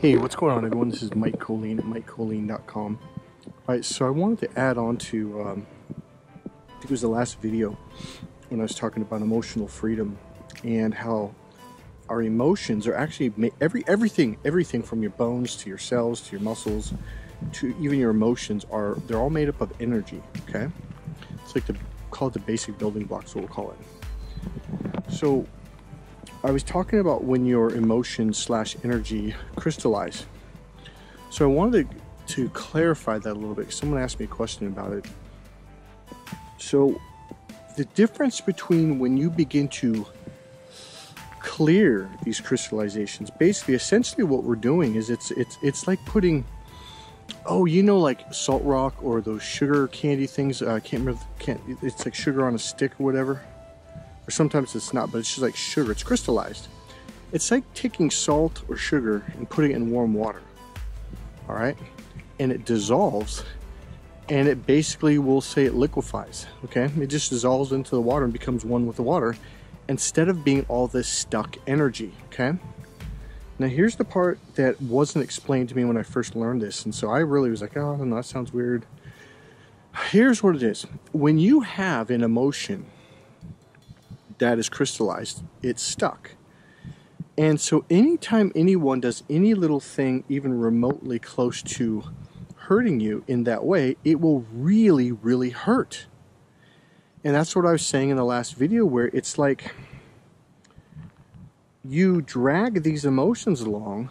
Hey, what's going on, everyone? This is Mike Colleen at MikeColleen.com. Alright, so I wanted to add on to, I think it was the last video when I was talking about emotional freedom and how our emotions are actually, everything from your bones to your cells to your muscles to even your emotions they're all made up of energy, okay? It's like call it the basic building blocks, what we'll call it. So, I was talking about when your emotions / energy crystallize. So I wanted to clarify that a little bit. Someone asked me a question about it. So the difference between when you begin to clear these crystallizations, basically, essentially what we're doing is it's like putting, like salt rock or those sugar candy things. I can't remember. It's like sugar on a stick or whatever. Or sometimes it's not, but it's just like sugar. It's crystallized. It's like taking salt or sugar and putting it in warm water. All right? And it dissolves, and it basically, we'll say it liquefies. Okay? It just dissolves into the water and becomes one with the water instead of being all this stuck energy. Okay? Now, here's the part that wasn't explained to me when I first learned this. And so I really was like, oh, I don't know, that sounds weird. Here's what it is. When you have an emotion that is crystallized, it's stuck. And so anytime anyone does any little thing even remotely close to hurting you in that way, it will really, really hurt. And that's what I was saying in the last video, where it's like you drag these emotions along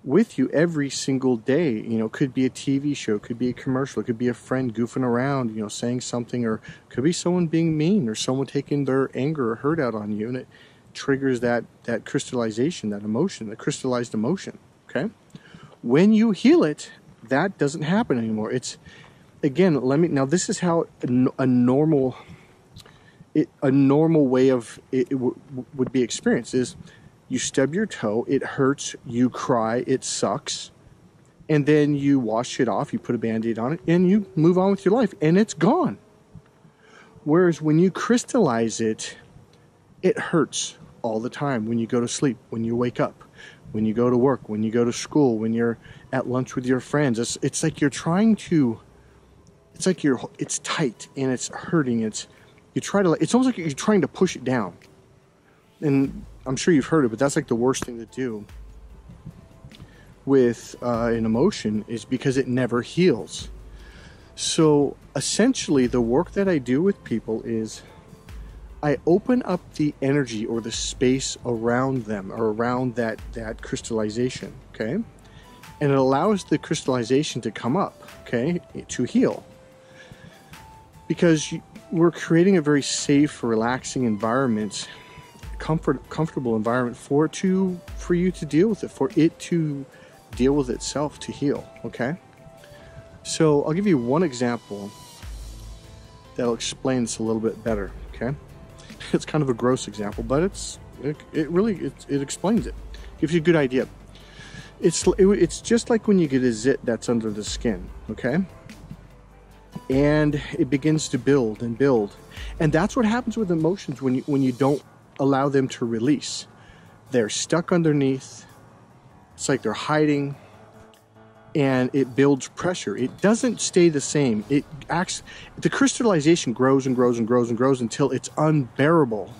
with you every single day. You know, could be a TV show, could be a commercial, it could be a friend goofing around, you know, saying something, or could be someone being mean, or someone taking their anger or hurt out on you, and it triggers that crystallization, that emotion, that crystallized emotion. Okay? When you heal it, that doesn't happen anymore. It's, again, now this is how a normal way of it would be experienced is, you stub your toe, it hurts, you cry, it sucks, and then you wash it off, you put a Band-Aid on it, and you move on with your life, and it's gone. Whereas when you crystallize it, it hurts all the time. When you go to sleep, when you wake up, when you go to work, when you go to school, when you're at lunch with your friends, it's like you're trying to, it's tight, and it's hurting, it's almost like you're trying to push it down. And I'm sure you've heard it, but that's like the worst thing to do with an emotion, is because it never heals. So essentially the work that I do with people is I open up the energy or the space around them, or around that crystallization, okay? And it allows the crystallization to come up, okay, to heal. Because we're creating a very safe, relaxing environment, comfortable environment for you to deal with it, for it to deal with itself, to heal. Okay, so I'll give you one example that'll explain this a little bit better. Okay, it's kind of a gross example, but it really explains it, gives you a good idea. It's just like when you get a zit that's under the skin. Okay, and it begins to build and build, and that's what happens with emotions when you don't allow them to release. They're stuck underneath. It's like they're hiding, and it builds pressure. It doesn't stay the same. The crystallization grows and grows and grows and grows until it's unbearable.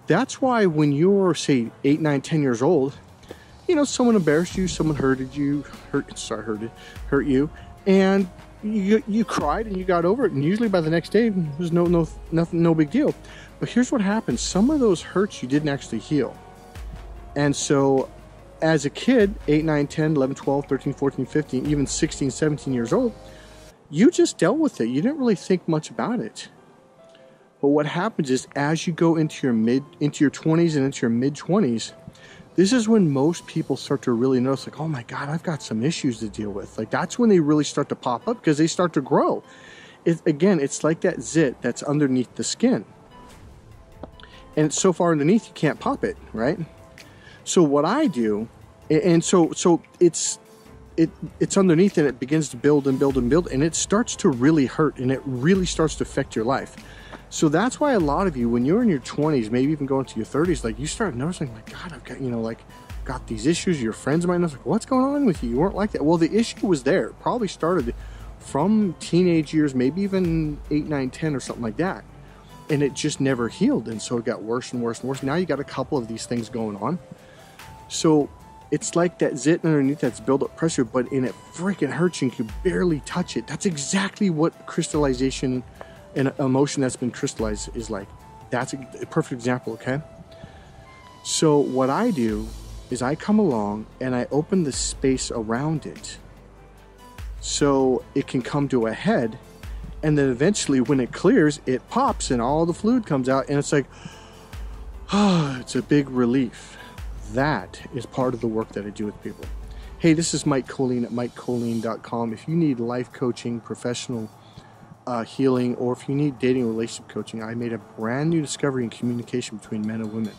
That's why when you're, say, 8, 9, 10 years old, you know, someone embarrassed you, someone hurt you, and you cried and you got over it, and usually by the next day there's no big deal. But here's what happens. Some of those hurts you didn't actually heal. And so as a kid, 8, 9, 10, 11, 12, 13, 14, 15, even 16, 17 years old, you just dealt with it. You didn't really think much about it. But what happens is, as you go into your 20s and into your mid-20s, this is when most people start to really notice, like, oh my God, I've got some issues to deal with. Like, that's when they really start to pop up, because they start to grow. Again, it's like that zit that's underneath the skin. And it's so far underneath you can't pop it, right? So what I do, and so it's underneath, and it begins to build and build and build, and it starts to really hurt, and it really starts to affect your life. So that's why a lot of you, when you're in your 20s, maybe even going to your 30s, like, you start noticing, like, God, I've got, you know, like, got these issues. Your friends might know, like, what's going on with you? You weren't like that. Well, the issue was there. It probably started from teenage years, maybe even 8, 9, 10 or something like that. And it just never healed. And so it got worse and worse and worse. Now you got a couple of these things going on. So it's like that zit underneath that's build up pressure, but it freaking hurts you and you can barely touch it. That's exactly what crystallization and emotion that's been crystallized is like. That's a perfect example, okay? So what I do is I come along and I open the space around it so it can come to a head, and then eventually when it clears, it pops and all the fluid comes out, and it's like, oh, it's a big relief. That is part of the work that I do with people. Hey, this is Mike Colleen at MikeColleen.com. If you need life coaching, professional healing, or if you need dating and relationship coaching, I made a brand new discovery in communication between men and women.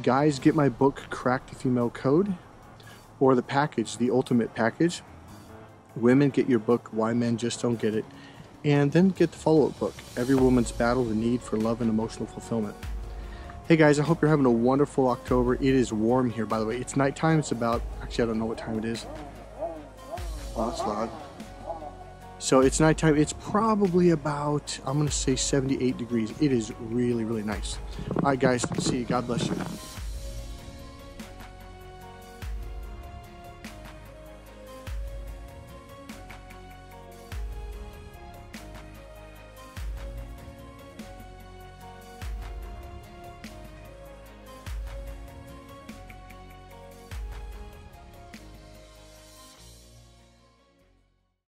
Guys, get my book, Crack the Female Code, or the package, the ultimate package. Women, get your book, Why Men Just Don't Get It, and then get the follow-up book, Every Woman's Battle, The Need for Love and Emotional Fulfillment. Hey guys, I hope you're having a wonderful October. It is warm here, by the way. It's nighttime. It's about, actually I don't know what time it is. Oh, it's loud. So it's nighttime. It's probably about, I'm going to say 78 degrees. It is really, really nice. All right, guys. See you. God bless you.